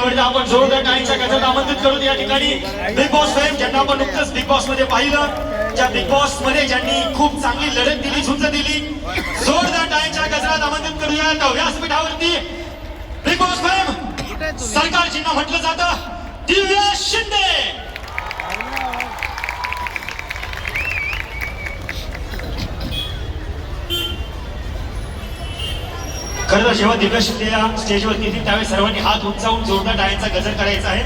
एकदा आपण जोरदार टाळ्यांच्या गजरात आमंत्रित करू या ठिकाणी बिग बॉस फेम, ज्यांना आपण नुकतंच बिग बॉस मध्ये पाहिलं, ज्या बिग बॉस मध्ये ज्यांनी खूप चांगली लढत दिली, झुंज दिली, जोरदार टाळ्यांच्या गजरात आमंत्रित करूया त्या व्यासपीठावरती बिग बॉस फेम सरकार जिना म्हटलं जातं दिव्या शिंदे. खरं तर जेव्हा दिव्या शिंदे या स्टेजवरती येतील त्यावेळेस सर्वांनी हात उंचावून जोरदार टाळ्यांचा गजर करायचा आहे,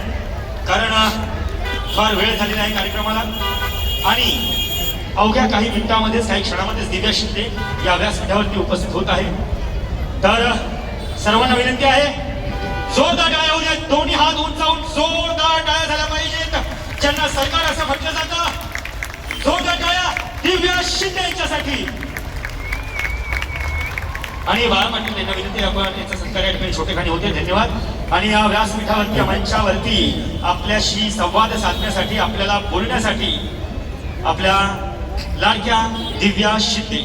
कारण फार वेळ झालेला आहे कार्यक्रमाला आणि अवघ्या काही मिनिटांमध्येच, काही क्षणामध्येच दिव्या शिंदे या व्यासपीठावरती उपस्थित होत आहे. तर सर्वांना विनंती आहे, जोरदार टाळ्या होऊ द्या, दोन्ही हात उंचावून जोरदार टाळ्या झाल्या पाहिजेत. ज्यांना सरकार असं म्हटलं जातं, जोरदार टाळ्या दिव्या शिंदे यांच्यासाठी. आणि बाळा पाटील यांना विनंती, आपण यांचा सत्कार या ठिकाणी छोटेखानी होते. धन्यवाद. आणि या व्यासपीठावरती, या मंचावरती आपल्याशी संवाद साधण्यासाठी, आपल्याला बोलण्यासाठी आपल्या लाडक्या दिव्या शिंदे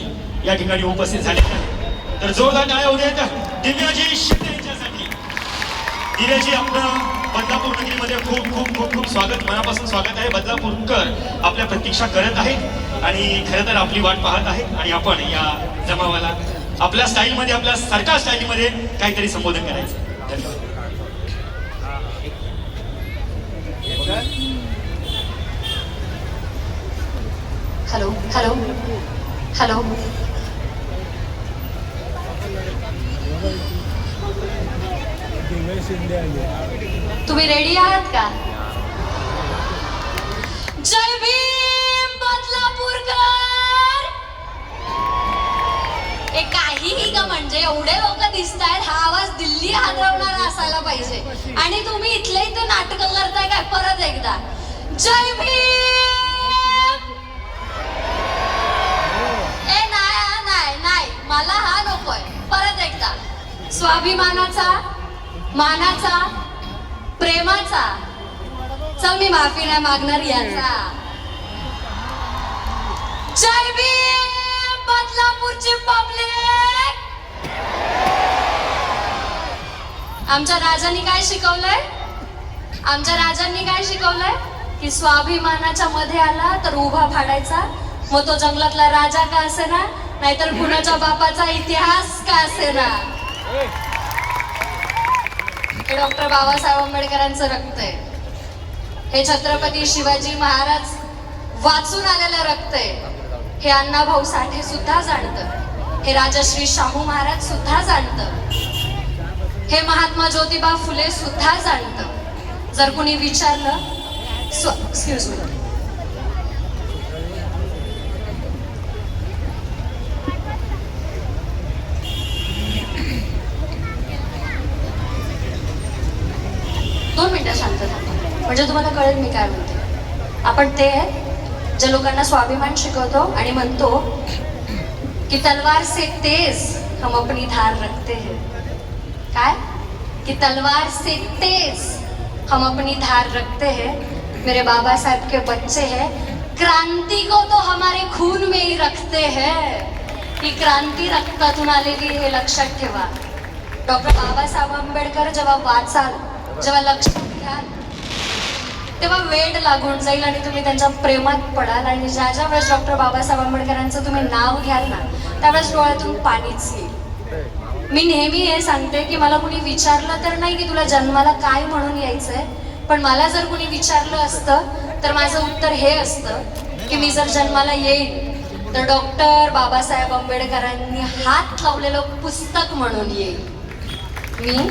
या ठिकाणी उपस्थित झाले आहेत. तर जोरदार टाळ्या होऊ देत दिव्याजी शिंदे यांच्यासाठी. दिव्याजी, आपलं बदलापूर नगरीमध्ये खूप खूप खूप खूप स्वागत, मनापासून स्वागत आहे. बदलापूरकर आपल्या प्रतीक्षा करत आहेत आणि खरं तर आपली वाट पाहत आहेत आणि आपण या जमावाला आपल्या स्टाईलमध्ये, आपल्या सरकार स्टाईलमध्ये काहीतरी संबोधन करायचं. धन्यवाद. हॅलो हॅलो हॅलो, तुम्ही रेडी आहात का? जय भीम बदलापूरकर. हे काहीही का, म्हणजे एवढे लोक दिसत आहेत, हा आवाज दिल्ली हादरवणारा असायला पाहिजे आणि तुम्ही इथले इथे नाटक करताय काय? परत एकदा जय भीम. ए नाही नाही, मला हा नकोय. परत एकदा स्वाभिमानाचा, मानाचा, प्रेमाचा, चल मी माफी नाही मागणार याचा. जय भीम बदलापूरची पब्लिक. आमच्या राजांनी काय शिकवलंय? आमच्या राजांनी काय शिकवलंय? की स्वाभिमानाच्या मध्ये आला तर उभा फाडायचा, मग तो जंगलातला राजा का असेना, नाहीतर कुणाच्या बापाचा इतिहास का असेना. हे डॉक्टर बाबासाहेब आंबेडकरांचं रक्त आहे. हे छत्रपती शिवाजी महाराज वाचून आलेलं रक्त आहे. हे अण्णाभाऊ साठे सुद्धा जाणतं, हे राजश्री शाहू महाराज सुद्धा जाणतं, हे महात्मा ज्योतिबा फुले सुद्धा जाणतं. जर कुणी विचारलं, एक्सक्यूज मी, दोन मिनिटं शांत थांबा, म्हणजे तुम्हाला कळेल मी काय म्हणते. आपण ते ज्या लोकांना स्वाभिमान शिकवतो आणि म्हणतो की तलवार से तेज हम अपनी धार रखते हैं. काय? कि तलवार से तेज हम अपनी धार रखते हैं. मेरे बाबा साहब के बच्चे हैं, क्रांति को तो हमारे खून में ही रखते हैं. ही क्रांती रक्तातून आलेली, हे लक्षात ठेवा. डॉक्टर बाबासाहेब आंबेडकर जेव्हा वाचाल, जेव्हा लक्षात घ्याल, तेव्हा वेड लागून जाईल आणि तुम्ही त्यांच्या प्रेमात पडाल. आणि ज्या ज्या वेळेस डॉक्टर बाबासाहेब आंबेडकरांचं तुम्ही नाव घ्याल ना, त्यावेळेस डोळ्यातून पाणीच येईल. मी नेहमी हे सांगते की मला कुणी विचारलं तर नाही की तुला जन्माला काय म्हणून यायचंय, पण मला जर कुणी विचारलं असतं तर माझं उत्तर हे असतं की मी जर जन्माला येईल तर डॉक्टर बाबासाहेब आंबेडकरांनी हात लावलेलं पुस्तक म्हणून येईल. मी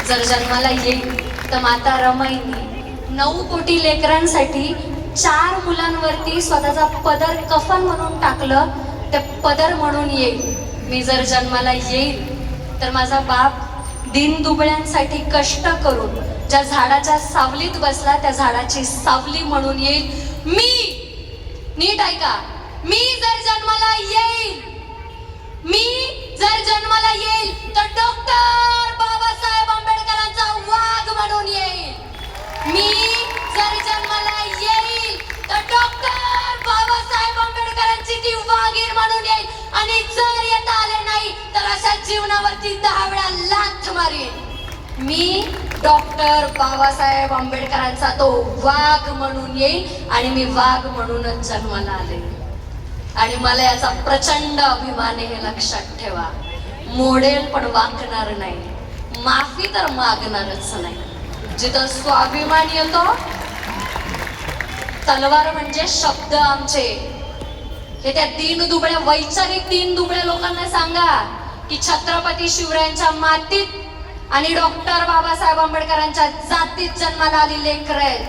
जर जन्माला येईल तर माता रमाईनी 9 कोटी लेकरांसाठी 4 मुलांवरती स्वतःचा पदर कफन म्हणून टाकलं, ते पदर म्हणून येईल. मी जर जन्माला येईल तर माझा बाप दीनदुबळ्यांसाठी कष्ट करून ज्या झाडाच्या सावलीत बसला, त्या झाडाची सावली म्हणून येईल. मी, नीट ऐका, मी जर जन्माला येईल, मी जर जन्माला येईल तर डॉक्टर बाबासाहेब आंबेडकरांचा वाघ म्हणून येईल. मी जर जन्माला येईल तर डॉक्टर बाबासाहेब आंबेडकरांची ती वाघीण म्हणून येईल. आणि जर येता आले नाही तर अशा जीवनावरती 10 वेळा लाथ मारेन. मी डॉक्टर बाबासाहेब आंबेडकरांचा तो वाघ म्हणून येईल आणि मी वाघ म्हणूनच जन्माला आले आणि मला याचा प्रचंड अभिमान आहे, हे लक्षात ठेवा. मोडेल पण वाकणार नाही, माफी तर मागणारच नाही. जिथं स्वाभिमान येतो, तलवार म्हणजे शब्द आमचे. हे त्या दीन दुबळ्या वैचारिक दीन दुबळ्या लोकांना सांगा की छत्रपती शिवरायांच्या मातीत आणि डॉक्टर बाबासाहेब आंबेडकरांच्या जातीत जन्माला आलेली लेकरं आहेत.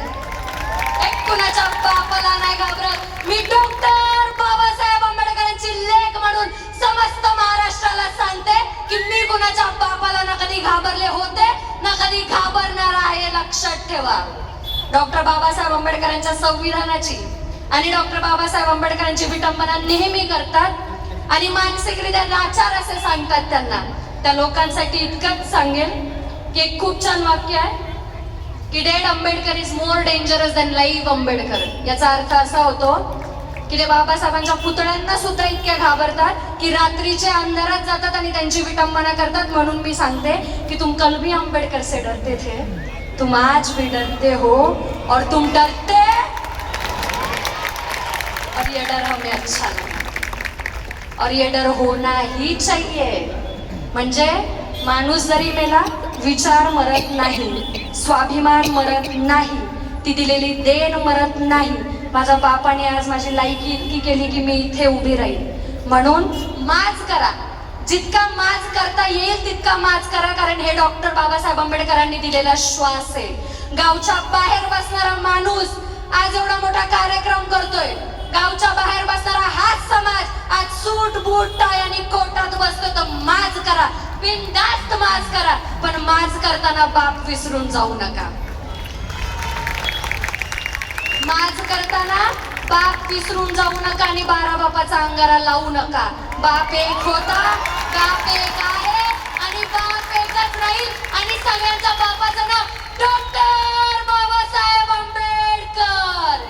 एक कुणाच्या बापाला नाही घाबरत. मी डॉक्टर बाबासाहेब आंबेडकरांची लेक म्हणून समस्त महाराष्ट्राला सांगते की मी कुणाच्या बापाला ना कधी घाबरले होते ना कधी घाबरणार आहे, लक्षात ठेवा. डॉक्टर बाबासाहेब आंबेडकरांच्या संविधानाची आणि डॉक्टर बाबासाहेब आंबेडकरांची विटंबना नेहमी करतात आणि मानसिकरित्या लाचार असे सांगतात त्यांना. त्या लोकांसाठी इतकंच सांगेल की एक खूप छान वाक्य आहे की dead Ambedkar is more dangerous than live Ambedkar. याचा अर्थ असा होतो की ते बाबासाहेबांच्या पुतळ्यांना सुद्धा इतक्या घाबरतात की रात्रीच्या अंधारात जातात आणि त्यांची विटंबना करतात. म्हणून मी सांगते की तुम कल भी आंबेडकर से डरते थे, तुम आज भी डरते हो और तुम डरते और ये डर हमें अच्छा लगा और ये डर होना ही चाहिए. म्हणजे माणूस जरी मेला, विचार मरत नाही, स्वाभिमान मरत नाही, ती दिलेली देण मरत नाही. माझ्या बापाने आज माझी लायकी इतकी केली की मी इथे उभी राहील. म्हणून माज करा, जितका माज करता येईल तितका माज करा, कारण हे डॉक्टर बाबासाहेब आंबेडकरांनी दिलेला श्वास आहे. गावच्या बाहेर बसणारा माणूस आज एवढा मोठा कार्यक्रम करतोय. गावच्या बाहेर बसणारा हाच समाज आज सूट बूट टाय आणि कोटात बसतो. तर माज करा, बिनधास्त माज करा, पण माज करताना बाप विसरून जाऊ नका. माज करताना बाप विसरून जाऊ नका आणि 12 बापाचा अंगारा लावू नका. बाप एक होता, बाप एक आहे आणि बाप एकच राहील आणि सगळ्यांच्या बापाचं नाव डॉक्टर बाबासाहेब आंबेडकर.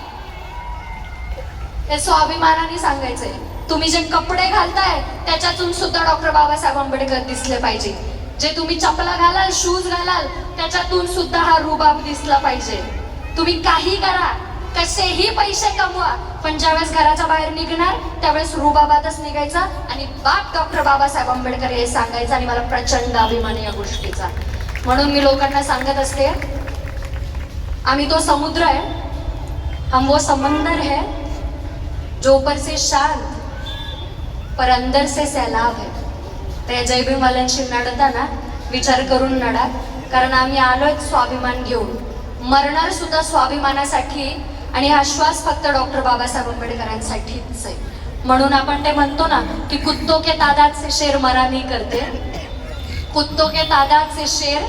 हे स्वाभिमानाने सांगायचंय. तुम्ही जे कपडे घालताय त्याच्यातून सुद्धा डॉक्टर बाबासाहेब आंबेडकर दिसले पाहिजे. जे तुम्ही चपला घालाल, शूज घालाल, त्याच्यातून सुद्धा हा रुबाब दिसला पाहिजे. तुम्ही काही करा, कसेही पैसे कमवा, पण ज्यावेळेस घराच्या बाहेर निघणार त्यावेळेस रुबाबातच निघायचा आणि बाप डॉक्टर बाबासाहेब आंबेडकर हे सांगायचं. आणि मला प्रचंड अभिमान आहे या गोष्टीचा. म्हणून मी लोकांना सांगत असते, आम्ही तो समुद्र आहे, हम वो समंदर है जो ऊपर से शांत पर अंदर से सैलाब है. त्या जयभीमवाल्यांशी नडताना विचार करून नडा, कारण आम्ही आलोय स्वाभिमान घेऊन, मरणार सुद्धा स्वाभिमानासाठी आणि हा श्वास फक्त डॉक्टर बाबासाहेब आंबेडकरांसाठीच आहे. म्हणून आपण ते म्हणतो ना की कुत्तों के तादाद से शेर मरा नहीं करते, कुत्तों के तादाद से शेर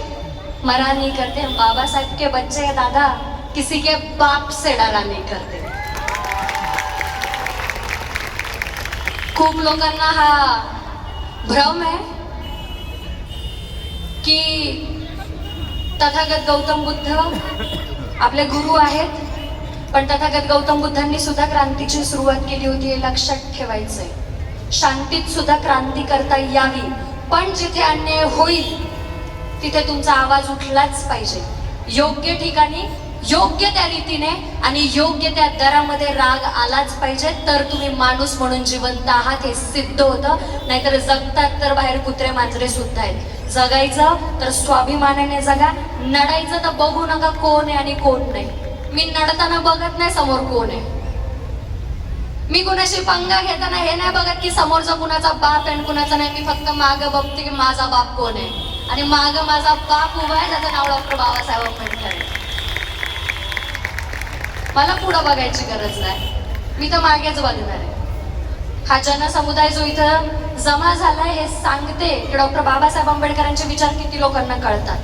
मरा नहीं करते. बाबा साहब के बच्चे दादा किसी के बाप से डरा नहीं करते. खूप लोकांना हा भ्रम आहे की तथागत गौतम बुद्ध आपले गुरु आहेत, पण तथागत गौतम बुद्धांनी सुद्धा क्रांतीची सुरुवात केली होती, हे लक्षात ठेवायचंय. शांतीत सुद्धा क्रांती करता यावी, पण जिथे अन्याय होईल तिथे तुमचा आवाज उठलाच पाहिजे. योग्य ठिकाणी, योग्य त्या रीतीने आणि योग्य त्या दरामध्ये राग आलाच पाहिजे, तर तुम्ही माणूस म्हणून जिवंत आहात हे सिद्ध होतं. नाहीतर जगतात तर बाहेर कुत्रे मांजरे सुद्धा आहेत. जगायचं तर स्वाभिमानाने जगा, नडायचं तर बघू नका कोण आहे आणि कोण नाही. मी नडताना बघत नाही समोर कोण आहे. मी कुणाशी पंगा घेताना हे नाही बघत की समोरचा कुणाचा बाप आहे आणि कुणाचा नाही. मी फक्त मागं बघते की माझा बाप कोण आहे आणि मागं माझा बाप उभा आहे, त्याचं नाव डॉक्टर बाबासाहेब आंबेडकर आहे. मला पुढं बघायची गरज नाही, मी तर मागेच बघणार आहे. हा जनसमुदाय जो इथं जमा झालाय हे सांगते की डॉक्टर बाबासाहेब आंबेडकरांचे विचार किती लोकांना कळतात.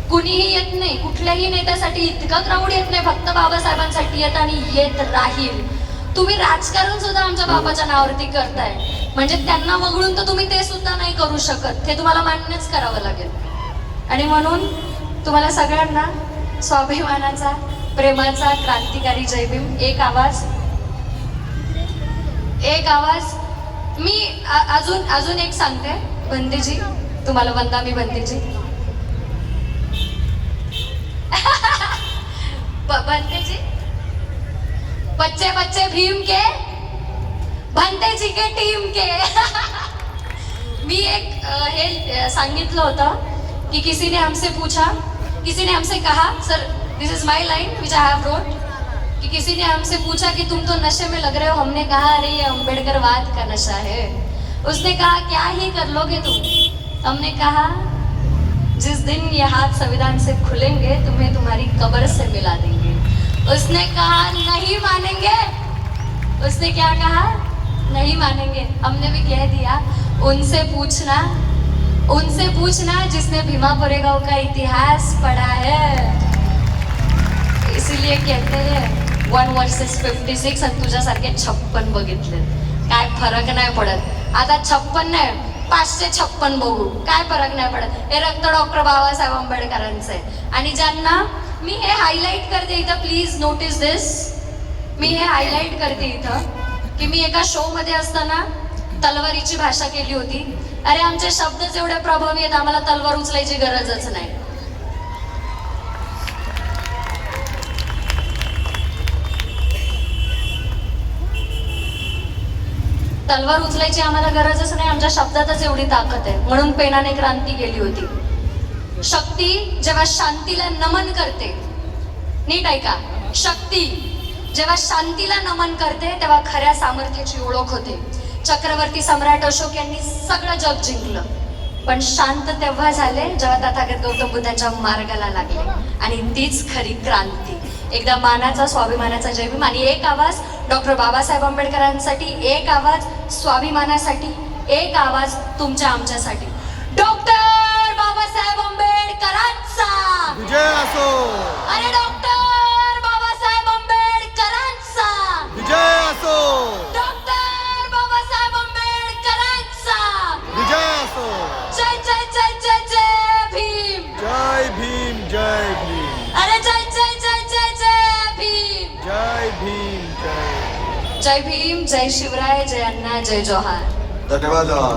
कुणीही येत नाही, कुठल्याही नेत्यासाठी इतकं क्राऊड येत नाही, फक्त बाबासाहेबांसाठी येत आणि येत राहील. तुम्ही राजकारण सुद्धा आमच्या बाबाच्या नावावरती करताय, म्हणजे त्यांना वगळून तर तुम्ही ते सुद्धा नाही करू शकत, हे तुम्हाला मान्यच करावं लागेल. आणि म्हणून तुम्हाला सगळ्यांना स्वाभिमानाचा, प्रेमाचा, क्रांतिकारी जय भीम. एक आवाज, एक आवाज. मी अजून एक सांगते, बंदीजी तुम्हाला वंदा, मी बंदीजी. बनते जी बच्चे बच्चे भीम के बनते जी के टीम के मी एक हे सांगितलं होतं की किसी ने हमसे कहा sir this is my line which I have रोट कि किसी ने हमसे पूछा कि तुम तो नशे में लग रहे हो। हमने कहा अरे ये अम्बेडकरवाद का नशा है। उसने कहा क्या ही कर लोगे तुम। हमने कहा जिस दिन ये हाथ संविधान से खुलेंगे तुम्हें तुम्हारी कब्र से मिला देंगे। उसने कहा नहीं मानेंगे। उसने क्या कहा नहीं मानेंगे। हमने भी कह दिया उनसे पूछना जिसने भीमा कोरेगांव का इतिहास पढ़ा है। इसीलिए कहते हैं 1 versus 56 आणि तुझ्यासारखे 56 बघितले काय फरक नाही पडत। आता 56 नाही 556 बघू काय फरक नाही पडत। हे रक्त डॉक्टर बाबासाहेब आंबेडकरांचं आहे। आणि ज्यांना मी हे हायलाइट करते इथं प्लीज नोटीस दिस। मी हे हायलाइट करते इथं की मी एका शो मध्ये असताना तलवारीची भाषा केली होती। अरे आमचे शब्दच एवढे प्रभावी आहेत आम्हाला तलवार उचलायची गरजच नाही। तलवार उचलायची आम्हाला गरजच नाही आमच्या शब्दातच एवढी ताकद आहे। म्हणून पेनाने क्रांती केली होती। शक्ती जेव्हा शांतीला नमन करते नीट ऐका शक्ती जेव्हा शांतीला नमन करते तेव्हा खऱ्या सामर्थ्याची ओळख होते। चक्रवर्ती सम्राट अशोक यांनी सगळं जग जिंकलं पण शांत तेव्हा झाले जेव्हा तथागत गौतम बुद्धांच्या मार्गाला लागले आणि तीच खरी क्रांती। एकदा मानाचा स्वाभिमानाचा जय भीम आणि एक आवाज डॉक्टर बाबासाहेब आंबेडकरांसाठी, एक आवाज स्वाभिमानासाठी, एक आवाज तुमच्या आमच्यासाठी। डॉक्टर बाबासाहेब आंबेडकरांचा विजय असो। अरे डॉक्टर बाबासाहेब आंबेडकरांचा विजय असो। डॉक्टर बाबासाहेब आंबेडकरांचा विजय असो। जय जय जय जय जय भीम। जय भीम जय भीम। अरे जय जय जय जय जय भीम। जय भीम जय जय भीम, जय शिवराय, जय अण्णा, जय जोहार। धन्यवाद।